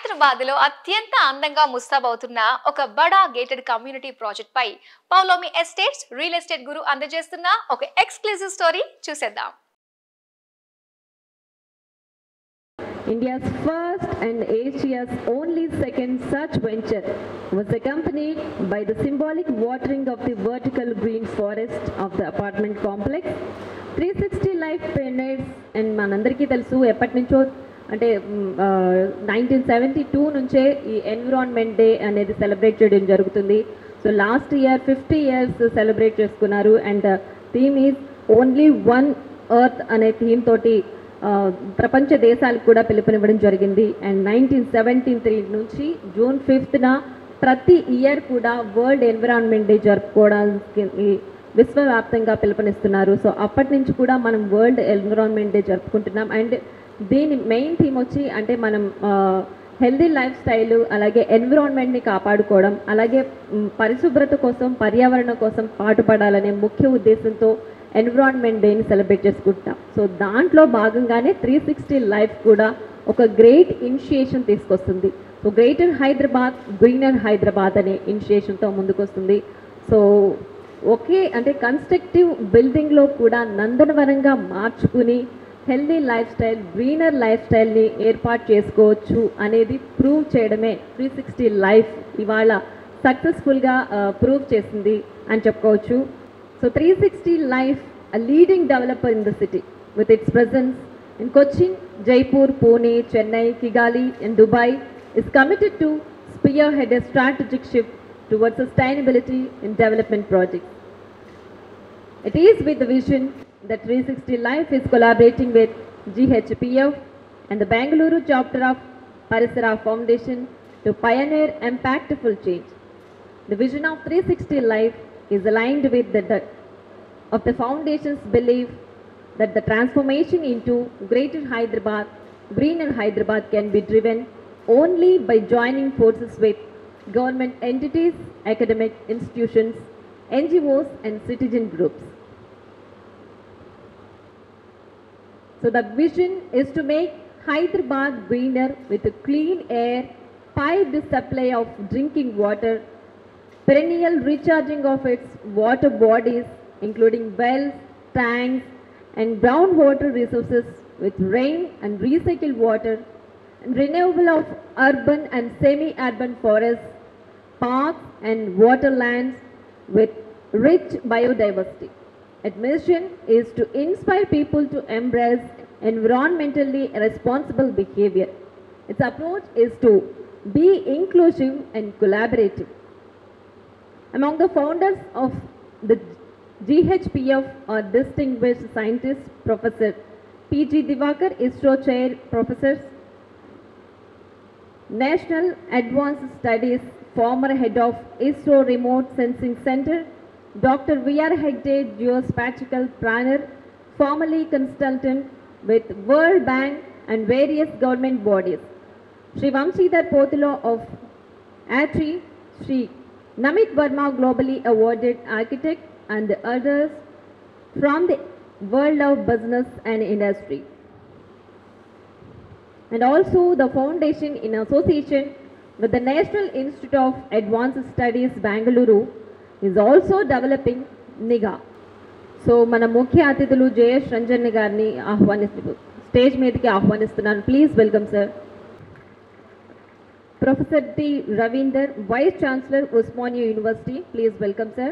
హైదరాబాద్లో అత్యంత అందంగా ముస్తాబవుతున్న ఒక బడా గేటెడ్ కమ్యూనిటీ ప్రాజెక్ట్ పై పౌలోమి ఎస్టేట్స్ రియల్ ఎస్టేట్ గురు అందజేస్తున్న ఒక ఎక్స్క్లూజివ్ స్టోరీ చూసేద్దాం. India's first and Asia's only second such venture was accompanied by the symbolic watering of the vertical green forest of the apartment complex. 360 life pioneers and మనందరికీ తెలుసు ఎప్పటి నుంచో అంటే 1972 నుంచే ఈ environment day అనేది సెలబ్రేట్ చేయడం జరుగుతుంది. So last year 50 years celebrate చేసుకున్నారు and theme is only one earth అనే థీమ్ తోటి ప్రపంచ దేశాలకు కూడా పిలుపునివ్వడం జరిగింది. అండ్ 1973 నుంచి జూన్ 5th ప్రతి ఇయర్ కూడా వరల్డ్ ఎన్విరాన్మెంట్ డే జరుపుకోవడానికి విశ్వవ్యాప్తంగా పిలుపునిస్తున్నారు. సో అప్పటి నుంచి కూడా మనం వరల్డ్ ఎన్విరాన్మెంట్ డే జరుపుకుంటున్నాం. అండ్ దీని మెయిన్ థీమ్ వచ్చి అంటే మనం హెల్దీ లైఫ్ స్టైల్, అలాగే ఎన్విరాన్మెంట్ని కాపాడుకోవడం, అలాగే పరిశుభ్రత కోసం, పర్యావరణం కోసం పాటుపడాలనే ముఖ్య ఉద్దేశంతో ఎన్విరాన్మెంట్ డేని సెలబ్రేట్ చేసుకుంటాం. సో దాంట్లో భాగంగానే 360 లైఫ్ కూడా ఒక గ్రేట్ ఇనిషియేషన్ తీసుకొస్తుంది. So greater Hyderabad greener Hyderabad అనే ఇనిషియేషన్తో ముందుకొస్తుంది. సో ఒకే అంటే కన్స్ట్రక్టివ్ బిల్డింగ్లో కూడా నందనవనంగా మార్చుకుని healthy life style, greener life స్టైల్ని ఏర్పాటు చేసుకోవచ్చు అనేది ప్రూవ్ చేయడమే 360 లైఫ్ ఇవాళ సక్సెస్ఫుల్గా ప్రూవ్ చేసింది అని చెప్పుకోవచ్చు. So 360 Life, a leading developer in the city, with its presence in Cochin, Jaipur, Pune, Chennai, Kigali and Dubai, is committed to spearhead a strategic shift towards sustainability in development projects. It is with the vision that 360 Life is collaborating with GHPF and the Bangalore chapter of Parisara Foundation to pioneer impactful change. The vision of 360 Life is aligned with the foundation's belief that the transformation into greater Hyderabad, greener Hyderabad can be driven only by joining forces with government entities, academic institutions, NGOs and citizen groups. So the vision is to make Hyderabad greener with a clean air, piped supply of drinking water, perennial recharging of its water bodies, including wells, tanks, and groundwater resources with rain and recycled water, and renewal of urban and semi-urban forests, parks, and waterlands with rich biodiversity. Its mission is to inspire people to embrace environmentally responsible behavior. Its approach is to be inclusive and collaborative. Among the founders of the GHPF are distinguished scientists Professor P.G. Divakar, ISRO Chair Professors, National Advanced Studies former Head of ISRO Remote Sensing Center, Dr. V.R. Hegde, Geospatial Planner, formerly consultant with World Bank and various government bodies, Sri Vamshidhar Pothilo of ATRI, Sri Namit Verma, globally awarded architect, and the others from the world of business and industry. And also the foundation in association with the National Institute of Advanced Studies, Bangalore, is also developing NIGA. So మన ముఖ్య అతిథులు జయేష్, రంజన్ గారిని stage మీదకి ఆహ్వానిస్తున్నాను. Please welcome sir. Professor T. Ravinder, Vice Chancellor, Osmania University. Please welcome, sir.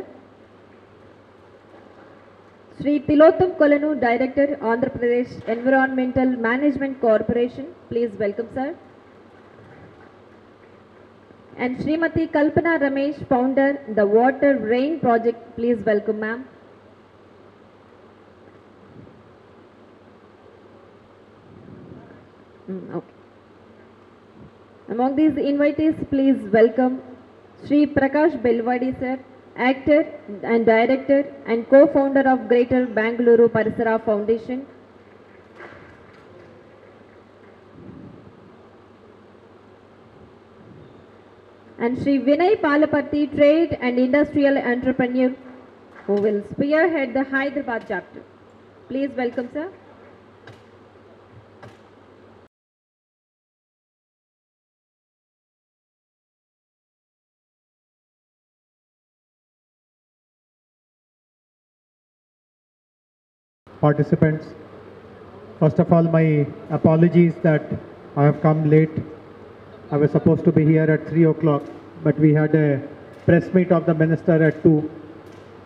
Sri Tilotham Kolanu, Director, Andhra Pradesh Environmental Management Corporation. Please welcome, sir. And Srimati Kalpana Ramesh, Founder, the Water Rain Project. Please welcome, ma'am. Okay. Among these invitees, please welcome Sri Prakash Belwadi sir, actor and director and co-founder of Greater Bangalore Parisara Foundation. And Sri Vinay Palapati, trade and industrial entrepreneur, who will spearhead the Hyderabad chapter. Please welcome, sir. participants. First of all, my apologies that I have come late. I was supposed to be here at 3 o'clock, but we had a press meet of the minister at 2,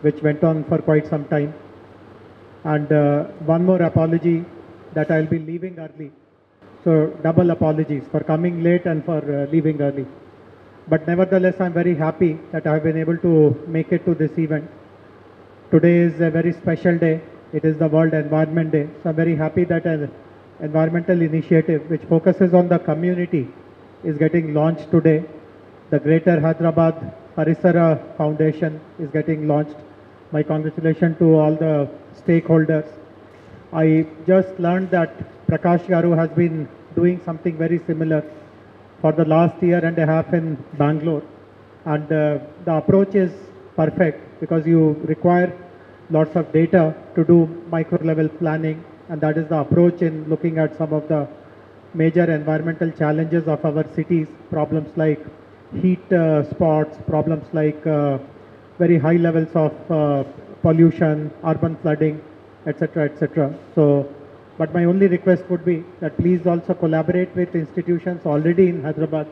which went on for quite some time. And one more apology that I'll be leaving early. So double apologies for coming late and for leaving early. But nevertheless, I'm very happy that I've been able to make it to this event. Today is a very special day. It is the World Environment Day. So I'm very happy that an environmental initiative which focuses on the community is getting launched today. The Greater Hyderabad Parisara Foundation is getting launched. My congratulations to all the stakeholders. I just learned that Prakash Garu has been doing something very similar for the last year and a half in Bangalore. And the approach is perfect because you require lots of data to do micro level planning, and that is the approach in looking at some of the major environmental challenges of our cities, problems like heat spots, problems like very high levels of pollution, urban flooding, etc., etc. So, but my only request would be that please also collaborate with institutions already in Hyderabad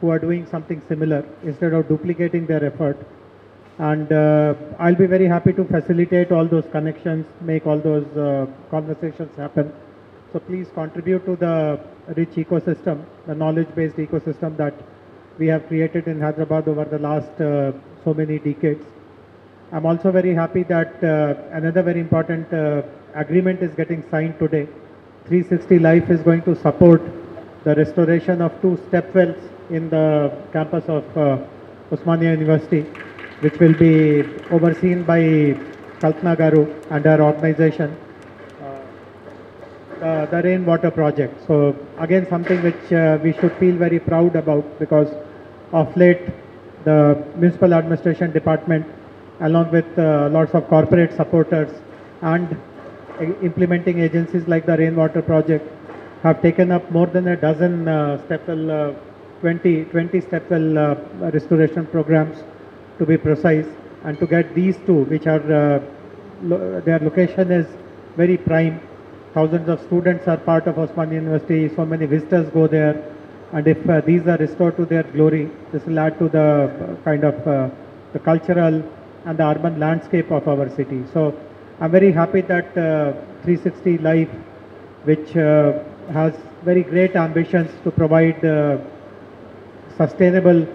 who are doing something similar instead of duplicating their effort. And I'll be very happy to facilitate all those connections, make all those conversations happen. So please contribute to the rich ecosystem, the knowledge-based ecosystem that we have created in Hyderabad over the last so many decades. I'm also very happy that another very important agreement is getting signed today. 360 Life is going to support the restoration of 2 step wells in the campus of Osmania University, which will be overseen by Kalpana Garu and her organization, the rainwater project. So again, something which we should feel very proud about, because of late the municipal administration department, along with lots of corporate supporters and implementing agencies like the rainwater project, have taken up more than a dozen step well, 20 step well restoration programs, to be precise, and to get these 2, which are their location is very prime. Thousands of students are part of Osmania University, so many visitors go there, and if these are restored to their glory, this will add to the kind of the cultural and the urban landscape of our city. So I'm very happy that 360 Life, which has very great ambitions to provide sustainable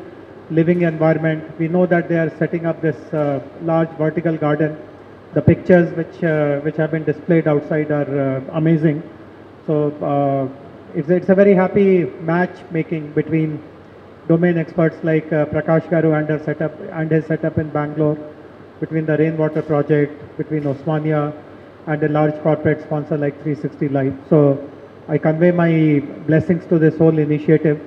living environment. We know that they are setting up this large vertical garden. The pictures which have been displayed outside are amazing. So it's a very happy match making between domain experts like Prakash Garu and his setup in Bangalore, between the rainwater project, between Osmania and a large corporate sponsor like 360 Life. So I convey my blessings to this whole initiative.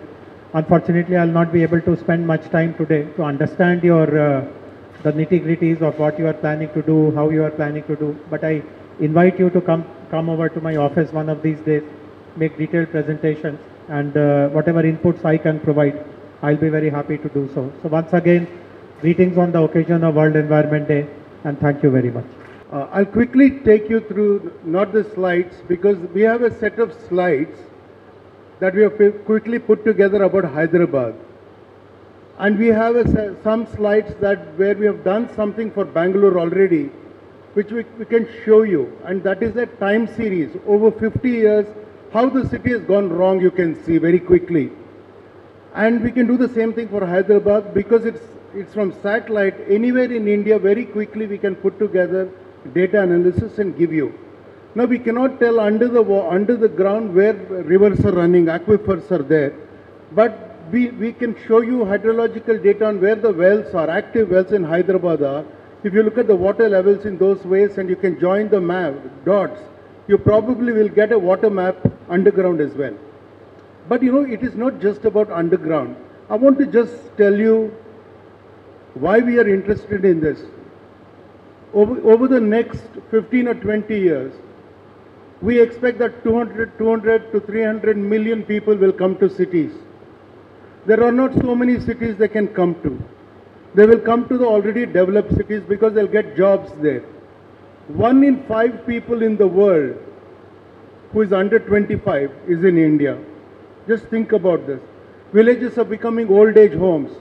Unfortunately, I'll not be able to spend much time today to understand your the nitty-gritties of what you are planning to do, how you are planning to do. But I invite you to come over to my office one of these days, make detailed presentations, and whatever inputs I can provide, I'll be very happy to do so. So once again, greetings on the occasion of World Environment Day, and thank you very much. I'll quickly take you through not the slides, because we have a set of slides that we have quickly put together about Hyderabad. And we have some slides where we have done something for Bangalore already, which we can show you. And that is a time series over 50 years, how the city has gone wrong, you can see very quickly. And we can do the same thing for Hyderabad, because it's from satellite. Anywhere in India, very quickly we can put together data analysis and give you. Now we cannot tell under the ground where rivers are running, aquifers are there, but we can show you hydrological data on where the wells are, active wells in Hyderabad are. If you look at the water levels in those ways and you can join the map, dots, you probably will get a water map underground as well. But you know, it is not just about underground. I want to just tell you why we are interested in this. Over the next 15 or 20 years, we expect that 200 to 300 million people will come to cities. There are not so many cities they can come to. They will come to the already developed cities because they'll get jobs there. 1 in 5 people in the world who is under 25 is in India. Just think about this. Villages are becoming old age homes.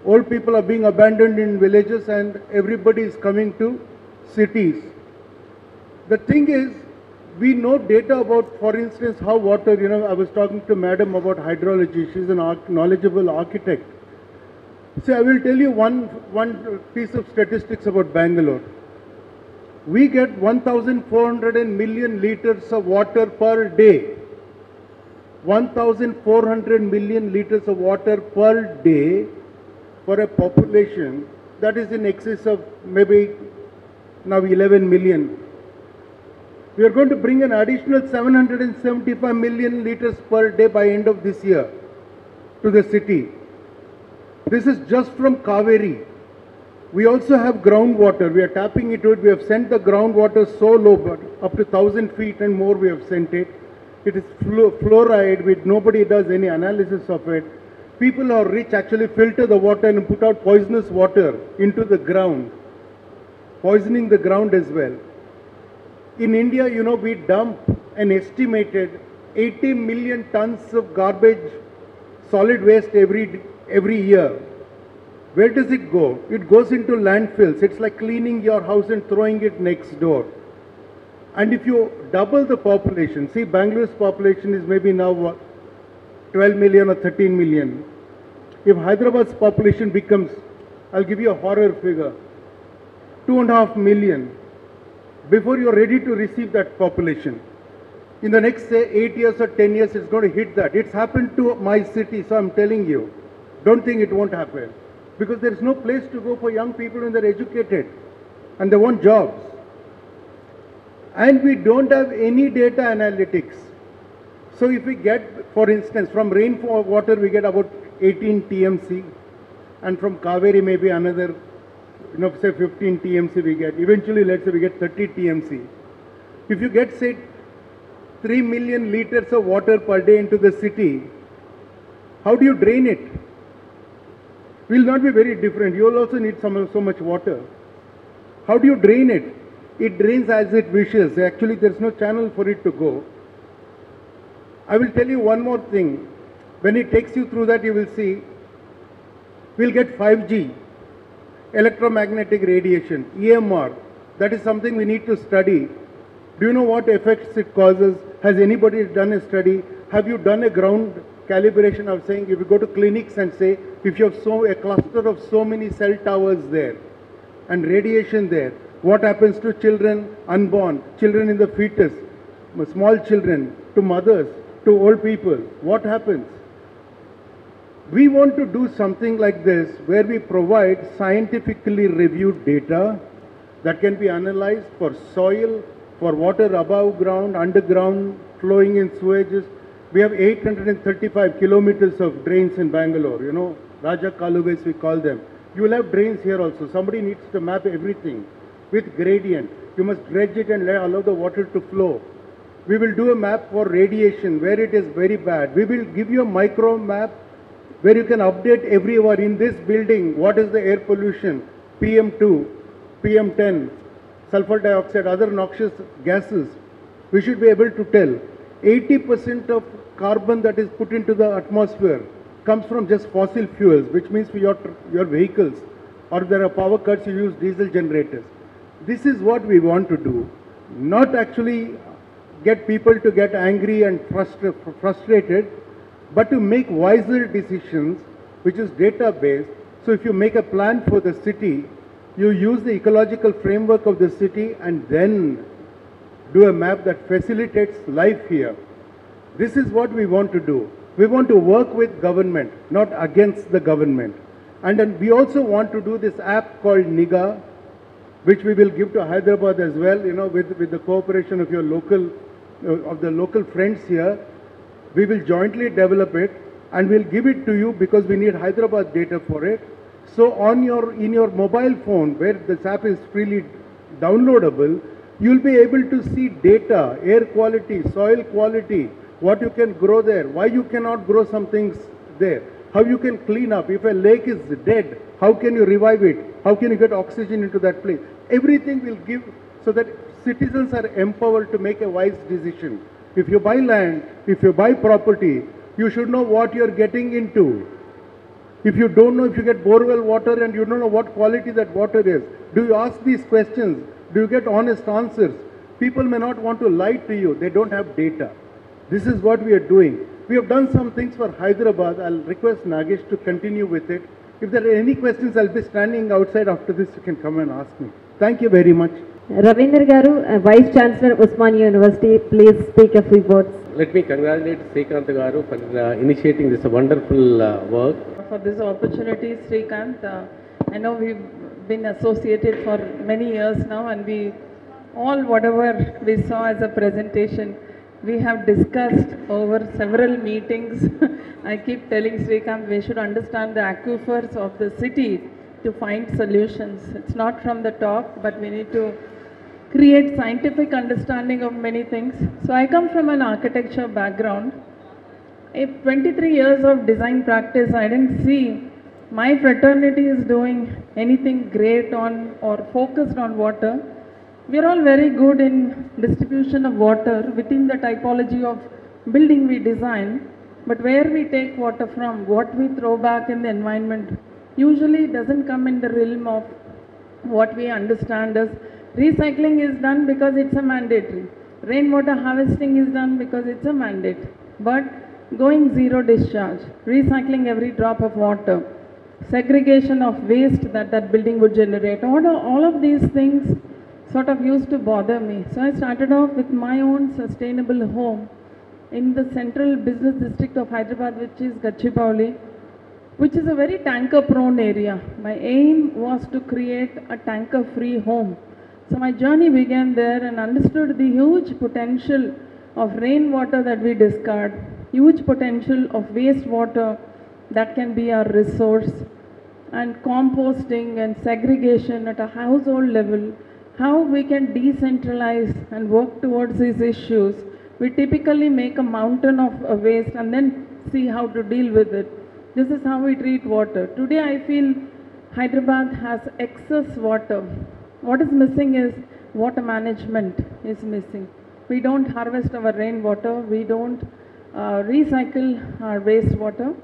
Old people are being abandoned in villages and everybody is coming to cities. The thing is, we know data about, for instance, how water, I was talking to madam about hydrology. She's a knowledgeable architect. So I will tell you one piece of statistics about Bangalore. We get 1,400 million liters of water per day. 1,400 million liters of water per day for a population that is in excess of maybe now 11 million. We are going to bring an additional 775 million liters per day by end of this year to the city. This is just from Kaveri. We also have groundwater. We are tapping into it. We have sent the groundwater so low, but up to 1,000 feet and more we have sent it. It is fluoride, which nobody does any analysis of it. People who are rich actually filter the water and put out poisonous water into the ground, poisoning the ground as well. In India, we dump an estimated 80 million tons of garbage, solid waste every year. Where does it go? It goes into landfills. It's like cleaning your house and throwing it next door. And if you double the population, see, Bangalore's population is maybe now 12 million or 13 million. If Hyderabad's population becomes, I'll give you a horror figure, 2.5 million, before you're ready to receive that population, in the next, say, 8 years or 10 years, it's going to hit that. It's happened to my city, so I'm telling you, don't think it won't happen. Because there's no place to go for young people when they're educated and they want jobs. And we don't have any data analytics. So if we get, for instance, from rainfall water, we get about 18 TMC, and from Kaveri maybe another, say 15 TMC we get. Eventually, let's say we get 30 TMC. If you get, say, 3 million liters of water per day into the city, how do you drain it? Will not be very different. You will also need so much water. How do you drain it? It drains as it wishes. Actually, there's no channel for it to go. I will tell you one more thing. When it takes you through that, you will see, we'll get 5G, electromagnetic radiation, EMR. That is something we need to study. Do you know what effects it causes? Has anybody done a study? Have you done a ground calibration of saying, if you go to clinics and say, if you have a cluster of so many cell towers there and radiation there, what happens to children unborn, children in the fetus, small children, to mothers, to old people? What happens? We want to do something like this where we provide scientifically reviewed data that can be analyzed for soil, for water above ground, underground, flowing in sewages. We have 835 kilometers of drains in Bangalore, Raja Kaluves we call them. You will have drains here also. Somebody needs to map everything with gradient. You must dredge it and allow the water to flow. We will do a map for radiation where it is very bad. We will give you a micro map where you can update everywhere in this building what is the air pollution, PM2, PM10, sulfur dioxide, other noxious gases. We should be able to tell. 80% of carbon that is put into the atmosphere comes from just fossil fuels, which means for your vehicles, or if there are power cuts, you use diesel generators. This is what we want to do. Not actually get people to get angry and frustrated, but to make wiser decisions, which is data-based. So if you make a plan for the city, you use the ecological framework of the city and then do a map that facilitates life here. This is what we want to do. We want to work with government, not against the government. And then we also want to do this app called Niga, which we will give to Hyderabad as well, with the cooperation of your local friends here. We will jointly develop it and we'll give it to you because we need Hyderabad data for it. So in your mobile phone, where this app is freely downloadable, you'll be able to see data, air quality, soil quality, what you can grow there, why you cannot grow some things there, how you can clean up. If a lake is dead, how can you revive it? How can you get oxygen into that place? Everything will give so that citizens are empowered to make a wise decision. If you buy land, if you buy property, you should know what you're getting into. If you don't know, if you get borewell water and you don't know what quality that water is, do you ask these questions? Do you get honest answers? People may not want to lie to you. They don't have data. This is what we are doing. We have done some things for Hyderabad. I'll request Nagesh to continue with it. If there are any questions, I'll be standing outside after this. You can come and ask me. Thank you very much. Ravindra Garu, Vice Chancellor, Usmania University, please speak a few words. Let me congratulate Srikanth Garu for initiating this wonderful work. For this opportunity, Srikanth, I know we've been associated for many years now, and whatever we saw as a presentation, we have discussed over several meetings. I keep telling Srikanth we should understand the aquifers of the city to find solutions. It's not from the top, but we need to create scientific understanding of many things. So I come from an architecture background. In 23 years of design practice, I didn't see my fraternity is doing anything great on or focused on water. We are all very good in distribution of water within the typology of building we design, but where we take water from, what we throw back in the environment, usually doesn't come in the realm of what we understand as recycling is done because it's a mandatory. Rainwater harvesting is done because it's a mandate. But going zero discharge, recycling every drop of water, segregation of waste that building would generate, all of these things sort of used to bother me. So I started off with my own sustainable home in the central business district of Hyderabad, which is Gachibowli, which is a very tanker prone area. My aim was to create a tanker free home. So my journey began there and understood the huge potential of rainwater that we discard, huge potential of wastewater that can be our resource, and composting and segregation at a household level, how we can decentralize and work towards these issues. We typically make a mountain of waste and then see how to deal with it. This is how we treat water. Today I feel Hyderabad has excess water. What is missing is water management is missing. We don't harvest our rainwater, we don't recycle our wastewater.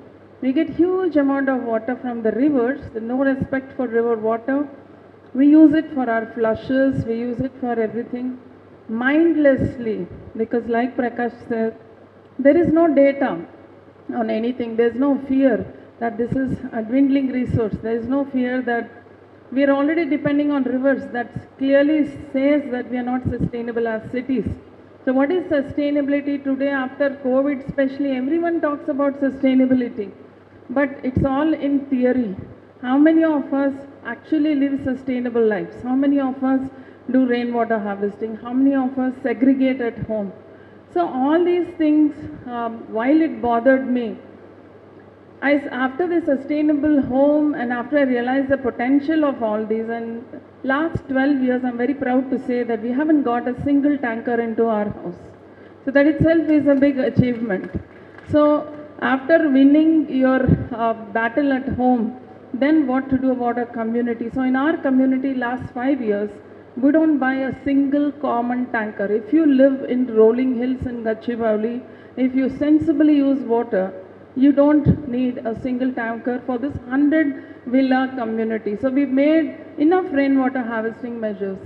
We get huge amount of water from the rivers, no respect for river water. We use it for our flushes, we use it for everything mindlessly, because like Prakash said, there is no data on anything. There is no fear that this is a dwindling resource. There is no fear that we are already depending on rivers. That clearly says that we are not sustainable as cities. So what is sustainability today after COVID especially? Everyone talks about sustainability, but it's all in theory. How many of us actually live sustainable lives? How many of us do rainwater harvesting? How many of us segregate at home? So all these things, while it bothered me, after the sustainable home and after I realized the potential of all these, and last 12 years I'm very proud to say that we haven't got a single tanker into our house. So that itself is a big achievement. So after winning your battle at home, then what to do about our community? So in our community last 5 years, we don't buy a single common tanker. If you live in rolling hills in Gachibowli, if you sensibly use water, you don't need a single tanker for this 100 villa community. So we've made enough rainwater harvesting measures.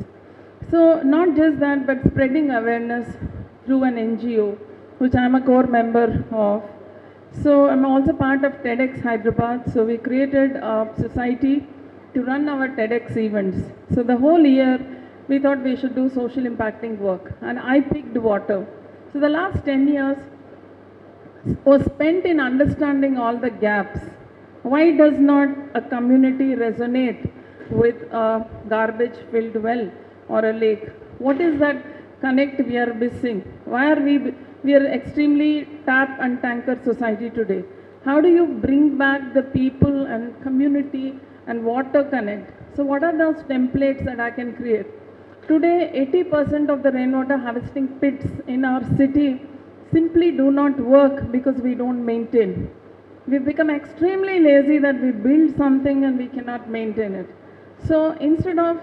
So not just that, but spreading awareness through an NGO, which I'm a core member of. So I'm also part of TEDx Hyderabad. So we created a society to run our TEDx events. So the whole year we thought we should do social impacting work, and I picked water. So the last 10 years was spent in understanding all the gaps. Why does not a community resonate with a garbage filled well or a lake? What is that connect we are missing? Why are we are extremely tap and tanker society today? How do you bring back the people and community and water connect? So what are those templates that I can create? Today 80% of the rainwater harvesting pits in our city simply do not work because we don't maintain. We've become extremely lazy that we build something and we cannot maintain it. So instead of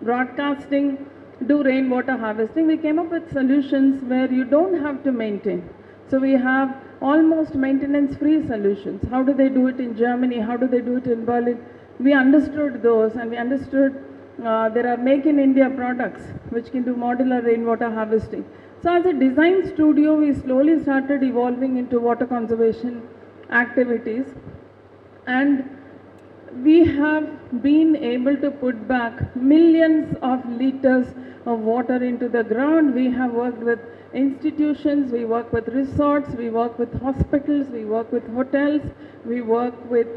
broadcasting do rainwater harvesting, we came up with solutions where you don't have to maintain. So we have almost maintenance-free solutions. How do they do it in Germany? How do they do it in Berlin? We understood those, and we understood there are Make in India products which can do modular rainwater harvesting. So as a design studio, we slowly started evolving into water conservation activities, and we have been able to put back millions of liters of water into the ground. We have worked with institutions, we work with resorts, we work with hospitals, we work with hotels, we work with,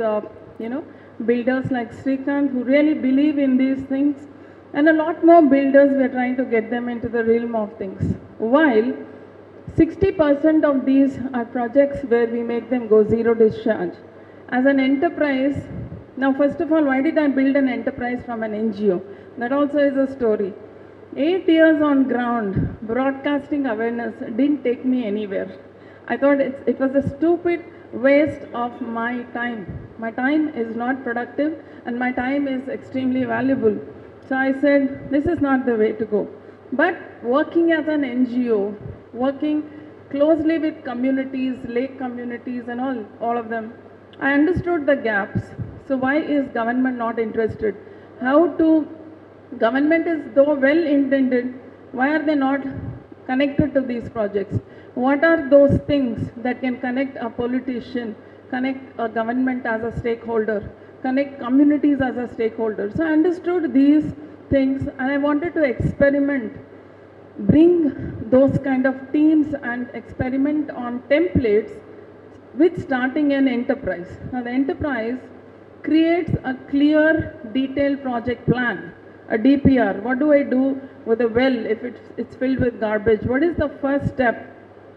builders like Srikanth who really believe in these things, and a lot more builders. We are trying to get them into the realm of things. While 60% of these are projects where we make them go zero discharge. As an enterprise, now first of all, why did I build an enterprise from an NGO? That also is a story. 8 years on ground, broadcasting awareness didn't take me anywhere. I thought it was a stupid waste of my time. My time is not productive and my time is extremely valuable. So I said, this is not the way to go. But working as an NGO, working closely with communities, lake communities and all of them, I understood the gaps. So why is government not interested? Government is though well intended, why are they not connected to these projects? What are those things that can connect a politician, connect a government as a stakeholder, connect communities as a stakeholder? So I understood these things and I wanted to experiment, bring those kind of teams and experiment on templates with starting an enterprise. Now the enterprise creates a clear, detailed project plan, a DPR. What do I do with a well if it's filled with garbage? What is the first step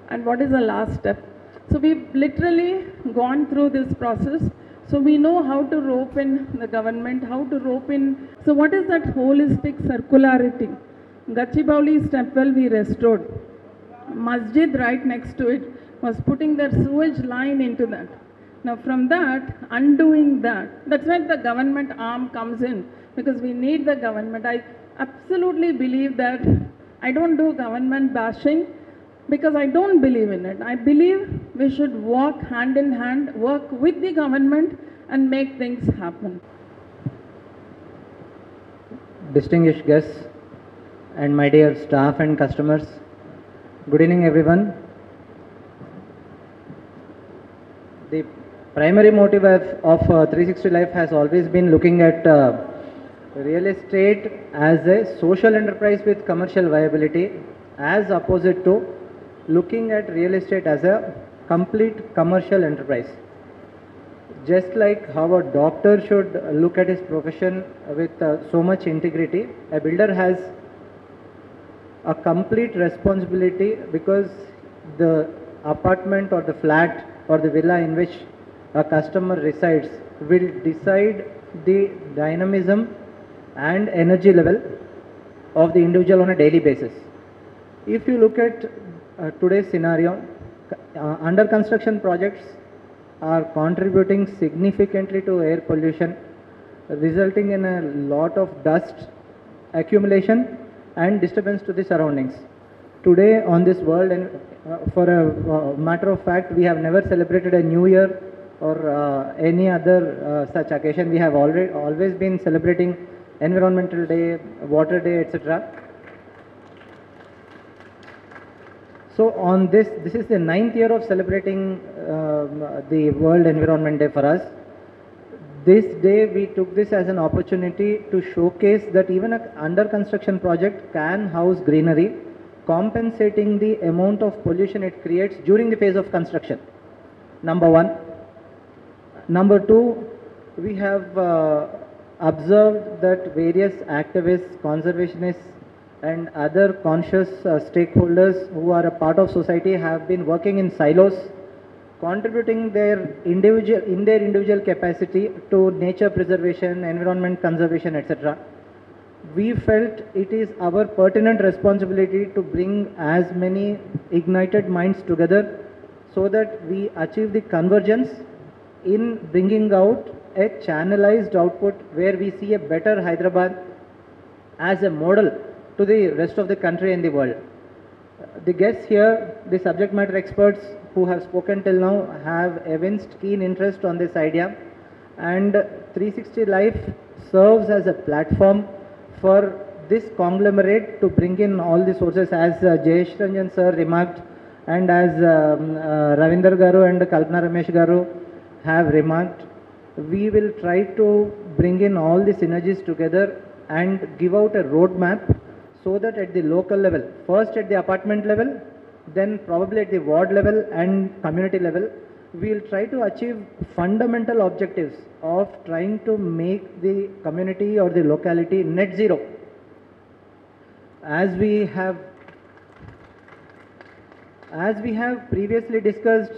and what is the last step? So we've literally gone through this process. So we know how to rope in the government, how to rope in. So what is that holistic circularity? Gachibowli step well we restored. Masjid right next to it was putting the sewage line into that. Now from that, undoing that, that's where the government arm comes in, because we need the government. I absolutely believe that I don't do government bashing because I don't believe in it. I believe we should walk hand in hand, work with the government and make things happen. Distinguished guests and my dear staff and customers, good evening everyone. The primary motive of 360 Life has always been looking at real estate as a social enterprise with commercial viability, as opposite to looking at real estate as a complete commercial enterprise. Just like how a doctor should look at his profession with so much integrity, a builder has a complete responsibility, because the apartment or the flat or the villa in which a customer resides will decide the dynamism and energy level of the individual on a daily basis. If you look at today's scenario, under construction projects are contributing significantly to air pollution, resulting in a lot of dust accumulation and disturbance to the surroundings. Today on this world, and for a matter of fact, we have never celebrated a new year or any other such occasion. We have always been celebrating Environmental Day, Water Day, etc. So on this is the 9th year of celebrating the World Environment Day for us. This day we took this as an opportunity to showcase that even an under construction project can house greenery, compensating the amount of pollution it creates during the phase of construction. Number one. Number two, we have observed that various activists, conservationists and other conscious stakeholders who are a part of society have been working in silos, contributing their individual capacity to nature preservation, environment conservation, etc. We felt it is our pertinent responsibility to bring as many ignited minds together so that we achieve the convergence in bringing out a channelized output where we see a better Hyderabad as a model to the rest of the country and the world. The guests here, the subject matter experts who have spoken till now, have evinced keen interest on this idea, and 360 Life serves as a platform for this conglomerate to bring in all the sources, as Jayesh Ranjan sir remarked, and as Ravinder Garu and Kalpana Ramesh Garu have remarked. We will try to bring in all the synergies together and give out a roadmap, so that at the local level, first at the apartment level, then probably at the ward level and community level, we will try to achieve fundamental objectives of trying to make the community or the locality net zero. As we have previously discussed,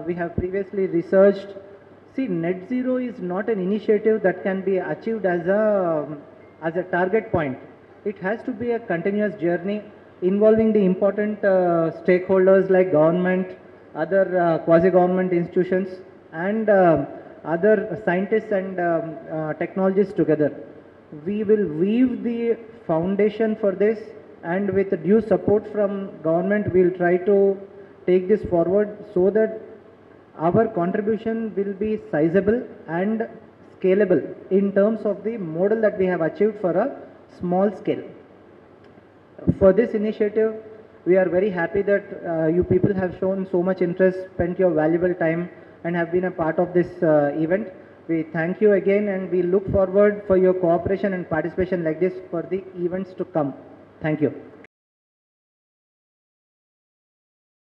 we have previously researched, see, net zero is not an initiative that can be achieved as a target point. It has to be a continuous journey involving the important stakeholders like government, other quasi-government institutions, and other scientists and technologists together. We will weave the foundation for this, and with due support from government, we will try to take this forward so that our contribution will be sizable and scalable in terms of the model that we have achieved for a small scale. For this initiative, we are very happy that you people have shown so much interest, spent your valuable time, and have been a part of this event. We thank you again, and we look forward for your cooperation and participation like this for the events to come. Thank you.